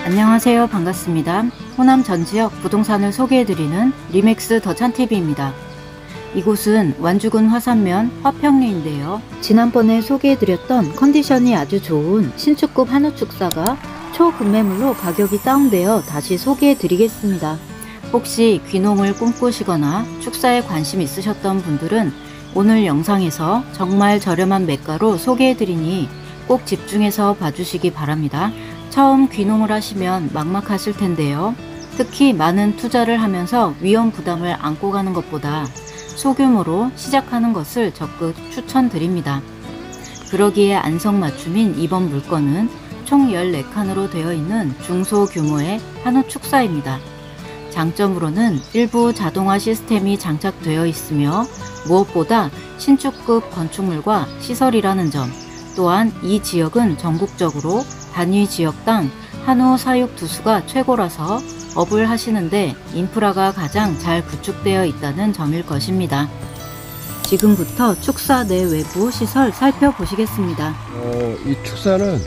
안녕하세요. 반갑습니다. 호남 전 지역 부동산을 소개해드리는 리맥스 더찬TV입니다. 이곳은 완주군 화산면 화평리인데요. 지난번에 소개해드렸던 컨디션이 아주 좋은 신축급 한우축사가 초급매물로 가격이 다운되어 다시 소개해드리겠습니다. 혹시 귀농을 꿈꾸시거나 축사에 관심 있으셨던 분들은 오늘 영상에서 정말 저렴한 매가로 소개해드리니 꼭 집중해서 봐주시기 바랍니다. 처음 귀농을 하시면 막막하실 텐데요. 특히 많은 투자를 하면서 위험 부담을 안고 가는 것보다 소규모로 시작하는 것을 적극 추천드립니다. 그러기에 안성맞춤인 이번 물건은 총 14칸으로 되어 있는 중소규모의 한우 축사입니다. 장점으로는 일부 자동화 시스템이 장착되어 있으며 무엇보다 신축급 건축물과 시설이라는 점, 또한 이 지역은 전국적으로 단위 지역당 한우 사육 두수가 최고라서 업을 하시는데 인프라가 가장 잘 구축되어 있다는 점일 것입니다. 지금부터 축사 내 외부 시설 살펴보시겠습니다. 이 축사는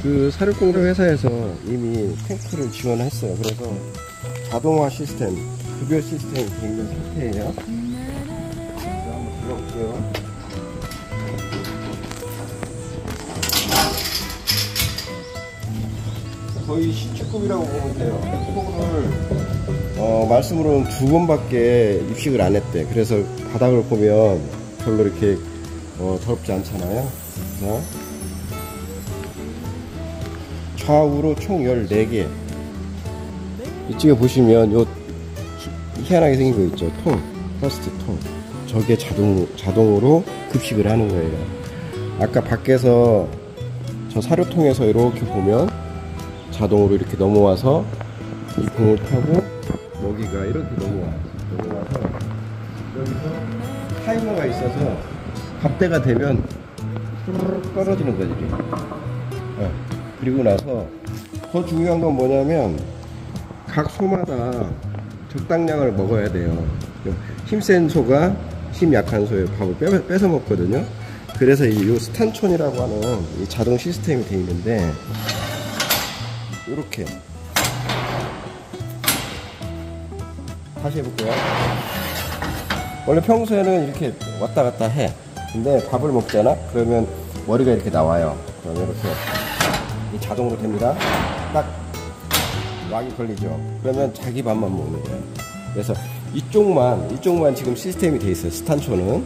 그 사육공장 회사에서 이미 탱크를 지원했어요. 그래서 자동화 시스템, 급여 시스템이 되어 있는 상태예요. 한번 들어볼게요. 거의 신축급이라고 보면 돼요. 토를 말씀으로는 2번밖에 입식을 안 했대. 그래서 바닥을 보면 별로 이렇게 더럽지 않잖아요. 좌우로 총 14개. 이쪽에 보시면 요 희한하게 생긴 거 있죠. 통, 플라스틱 통. 저게 자동으로 급식을 하는 거예요. 아까 밖에서 저 사료통에서 이렇게 보면 자동으로 이렇게 넘어와서 이 공을 타고 여기가 이렇게 넘어와서 여기서 타이머가 있어서 밥대가 되면 뚜루룩 떨어지는 거지. 그리고 나서 더 중요한 건 뭐냐면 각 소마다 적당량을 먹어야 돼요. 힘센 소가 힘 약한 소의 밥을 뺏어 먹거든요. 그래서 이 스탄촌이라고 하는 이 자동 시스템이 되어 있는데 이렇게 다시 해볼게요. 원래 평소에는 이렇게 왔다 갔다 해. 근데 밥을 먹잖아? 그러면 머리가 이렇게 나와요. 그러면 이렇게 이 자동으로 됩니다. 딱 락이 걸리죠. 그러면 자기 밥만 먹는 거예요. 그래서 이쪽만 지금 시스템이 돼 있어요. 스탄초는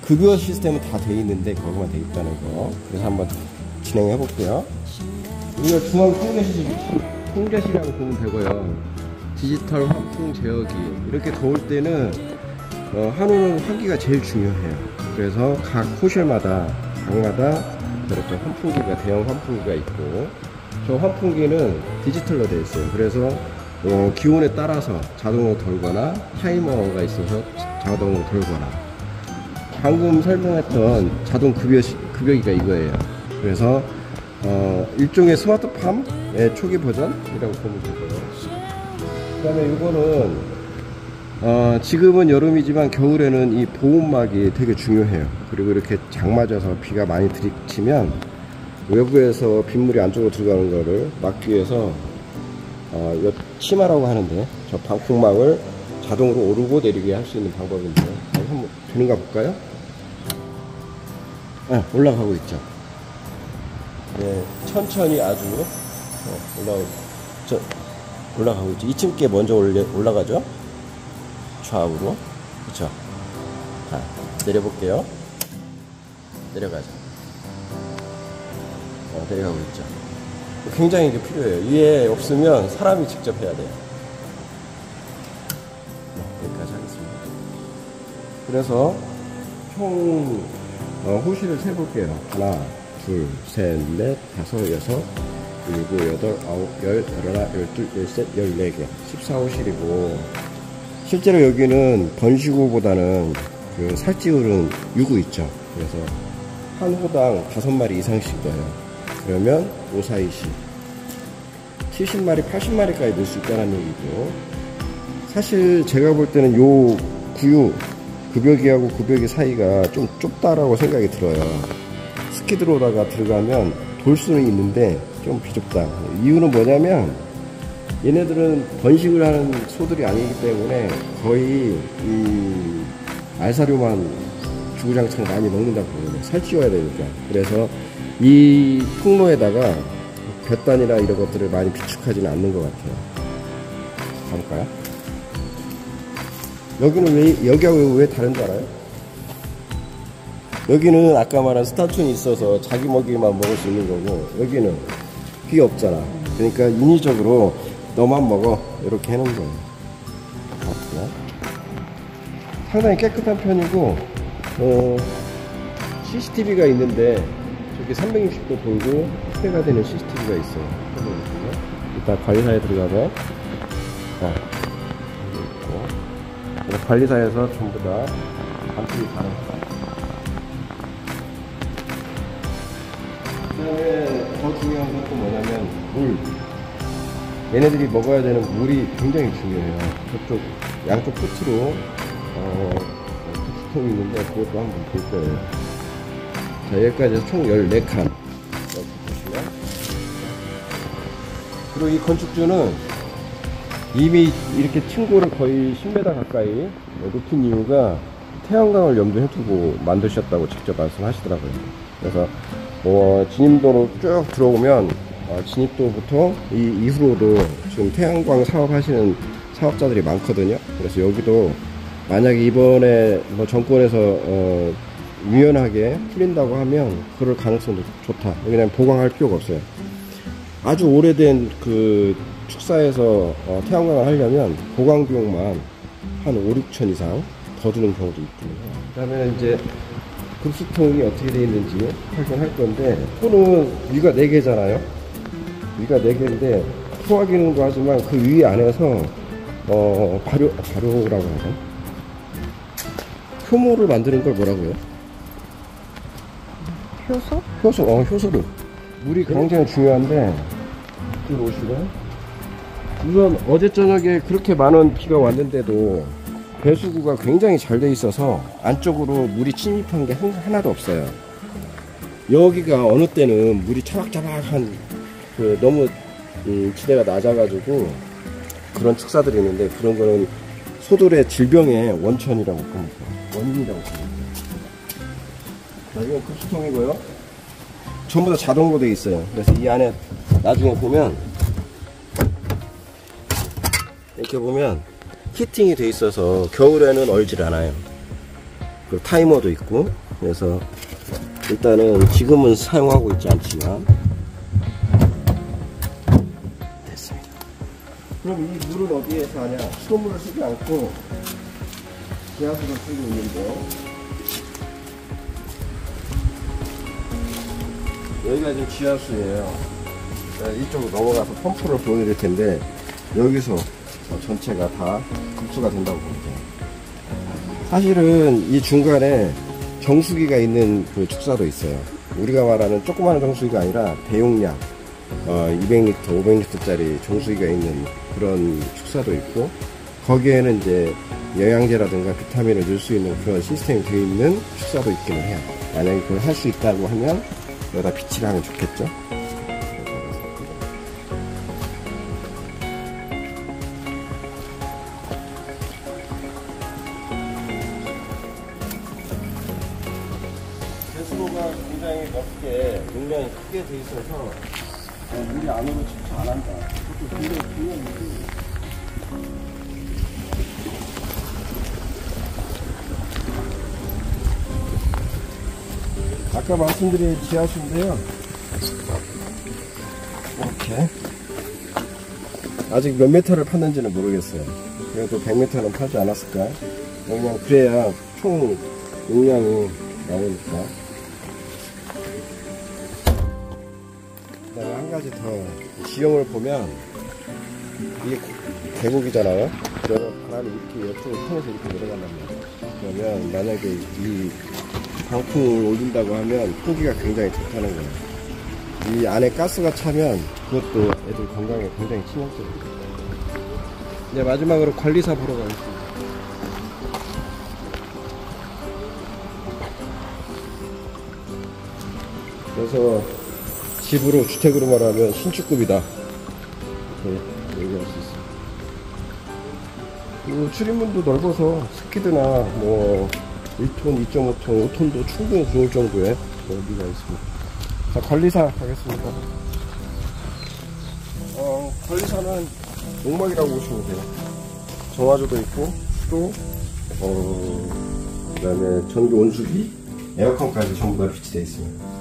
급여 시스템은 다 돼 있는데 거기만 돼 있다는 거. 그래서 한번 진행해 볼게요. 이거 중앙 통제실이라고 보면 되고요. 디지털 환풍 제어기. 이렇게 더울 때는 한우는 환기가 제일 중요해요. 그래서 각 호실마다 방마다 이렇게 환풍기가, 대형 환풍기가 있고, 저 환풍기는 디지털로 되어 있어요. 그래서 기온에 따라서 자동으로 돌거나 타이머가 있어서 자동으로 돌거나. 방금 설명했던 자동 급여기가 이거예요. 그래서 일종의 스마트팜의 초기 버전이라고 보면 되고요. 그 다음에 이거는 지금은 여름이지만 겨울에는 이 보온막이 되게 중요해요. 그리고 이렇게 장 맞아서 비가 많이 들이치면 외부에서 빗물이 안쪽으로 들어가는 거를 막기 위해서 치마라고 하는데 저 방풍막을 자동으로 오르고 내리게 할 수 있는 방법인데요. 한번 되는가 볼까요? 올라가고 있죠. 네, 천천히 아주 올라가고 있죠. 2층께 먼저 올라가죠. 좌우로. 그쵸. 내려볼게요. 내려가죠. 내려가고 있죠. 굉장히 이게 필요해요. 위에 없으면 사람이 직접 해야 돼요. 여기까지 하겠습니다. 그래서 총 호실을 세볼게요. 하나, 둘, 셋, 넷, 다섯, 여섯, 일곱, 여덟, 아홉, 열, 열하나, 열둘, 열셋, 14개. 14호실이고, 실제로 여기는 번식호보다는 그 살찌우는 유구 있죠. 그래서 한 호당 5마리 이상씩 넣어요. 그러면 542시 70마리, 80마리까지 넣을 수 있다는 얘기고, 사실 제가 볼 때는 요 구유, 급여기하고 급여기 사이가 좀 좁다라고 생각이 들어요. 스키드로다가 들어가면 돌 수는 있는데 좀 비좁다. 이유는 뭐냐면 얘네들은 번식을 하는 소들이 아니기 때문에 거의 이 알사료만 주구장창 많이 먹는다고 보면 살찌워야 되니까. 그래서 이 통로에다가 볕단이나 이런 것들을 많이 비축하지는 않는 것 같아요. 가볼까요? 여기는 왜, 여기하고 왜 다른 줄 알아요? 여기는 아까 말한 스타촌이 있어서 자기 먹이만 먹을 수 있는 거고, 여기는 그게 없잖아. 그러니까 인위적으로 너만 먹어 이렇게 해놓은 거예요. 상당히 깨끗한 편이고, CCTV가 있는데 저기 360도 돌고 확대가 되는 CCTV가 있어요. 일단 관리사에 들어가면 관리사에서 전부 다 감축이 가능하다. 그 다음에 더 중요한 것도 뭐냐면 물. 얘네들이 먹어야 되는 물이 굉장히 중요해요. 저쪽 양쪽 끝으로 부스통이 있는데 그것도 한번 볼 거예요. 자, 여기까지 해서 총 14칸 이렇게 보시면, 그리고 이 건축주는 이미 이렇게 층고를 거의 10m 가까이 높인 이유가 태양광을 염두에 두고 만드셨다고 직접 말씀하시더라고요. 그래서 진입도로 쭉 들어오면 진입도부터 이 이후로도 지금 태양광 사업하시는 사업자들이 많거든요. 그래서 여기도 만약에 이번에 뭐 정권에서 유연하게 풀린다고 하면 그럴 가능성도 좋다. 왜냐면 보강할 필요가 없어요. 아주 오래된 그 축사에서 태양광을 하려면 보강 비용만 한 5, 6천 이상 더 드는 경우도 있거든요. 그 다음에 이제 급수통이 어떻게 되어 있는지 확인할 건데, 토는 위가 4개잖아요. 위가 4개인데 소화 기능도 하지만 그 위 안에서 발효라고 하죠. 효모를 만드는 걸 뭐라고요? 효소? 효소를. 물이 굉장히 중요한데, 이쪽으로 오시면, 우선 어제 저녁에 그렇게 많은 비가 왔는데도 배수구가 굉장히 잘 돼 있어서 안쪽으로 물이 침입한 게 하나도 없어요. 여기가 어느 때는 물이 차박차박한 너무 지대가 낮아가지고 그런 축사들이 있는데, 그런 거는 소들의 질병의 원천이라고 봅니다. 원인이라고 봅니다. 자, 이건 급수통이고요. 전부 다 자동으로 되어 있어요. 그래서 이 안에 나중에 보면, 이렇게 보면 히팅이 돼 있어서 겨울에는 얼질 않아요. 그리고 타이머도 있고, 그래서 일단은 지금은 사용하고 있지 않지만 됐습니다. 그럼 이 물은 어디에서 하냐? 수돗물을 쓰지 않고 지하수를 쓰고 있는데요. 여기가 지금 지하수예요. 이쪽으로 넘어가서 펌프를 보여드릴 텐데, 여기서 전체가 다 급수가 된다고 봅니다. 사실은 이 중간에 정수기가 있는 그 축사도 있어요. 우리가 말하는 조그마한 정수기가 아니라 대용량 200L, 500L짜리 정수기가 있는 그런 축사도 있고, 거기에는 이제 영양제라든가 비타민을 넣을 수 있는 그런 시스템이 되어 있는 축사도 있기는 해요. 만약에 그걸 할 수 있다고 하면 여기다 비치를 하면 좋겠죠. 배수로가 굉장히 넓게 용량이 크게 돼 있어서 물이 안으로 침투 안 한다. 그것도 굉장히 중요한 일이에요. 아까 말씀드린 지하수인데요. 이렇게 아직 몇 메타를 팠는지는 모르겠어요. 그래도 100m는 파지 않았을까? 그냥 그래야 총 용량이 나오니까. 그다음에 한 가지 더, 지형을 보면 이게 계곡이잖아요. 그러면 바람이 이렇게 옆으로 통해서 이렇게 내려간단 말이에요. 그러면 만약에 이 방풍을 올린다고 하면 풍기가 굉장히 좋다는 거예요. 이 안에 가스가 차면 그것도 애들 건강에 굉장히 치명적입니다. 이제 마지막으로 관리사 보러 가겠습니다. 그래서 집으로, 주택으로 말하면 신축급이다. 이렇게 얘기할 수 있습니다. 그리고 출입문도 넓어서 스키드나 뭐 1톤, 2.5톤, 5톤도 충분히 들어올 정도의 여기가 있습니다. 자, 관리사 가겠습니다. 관리사는 농막이라고 보시면 돼요. 정화조도 있고, 또 그 다음에 전기 온수기, 에어컨까지 전부 다 비치되어 있습니다.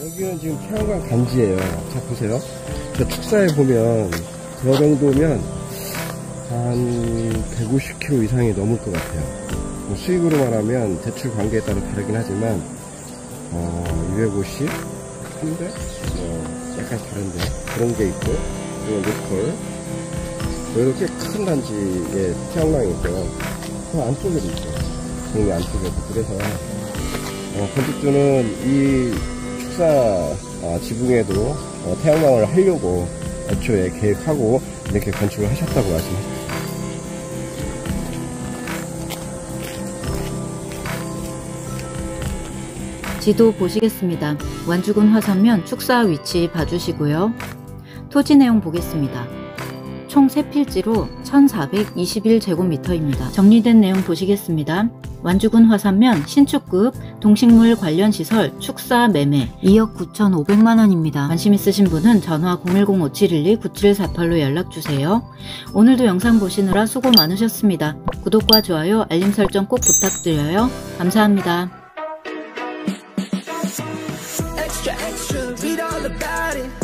여기는 지금 태양광 단지예요. 자, 보세요. 저 축사에 보면 저 정도면 한 150km 이상이 넘을 것 같아요. 뭐 수익으로 말하면 대출 관계에 따라 다르긴 하지만 250, 300, 약간 다른데 그런 게 있고, 그리고 로컬 이렇게 큰 단지에 태양광이 있고요. 그 안쪽에도 있어요. 동네 안쪽에도. 그래서 건축주는 이 축사 지붕에도 태양광을 하려고 애초에 계획하고 이렇게 건축을 하셨다고 말씀하셨습니다. 지도 보시겠습니다. 완주군 화산면 축사 위치 봐주시고요. 토지 내용 보겠습니다. 총 3필지로 1421제곱미터입니다. 정리된 내용 보시겠습니다. 완주군 화산면 신축급 동식물 관련 시설 축사 매매 2억 9,500만원입니다. 관심 있으신 분은 전화 010-5712-9748로 연락주세요. 오늘도 영상 보시느라 수고 많으셨습니다. 구독과 좋아요, 알림 설정 꼭 부탁드려요. 감사합니다. Extra, extra, read all about it.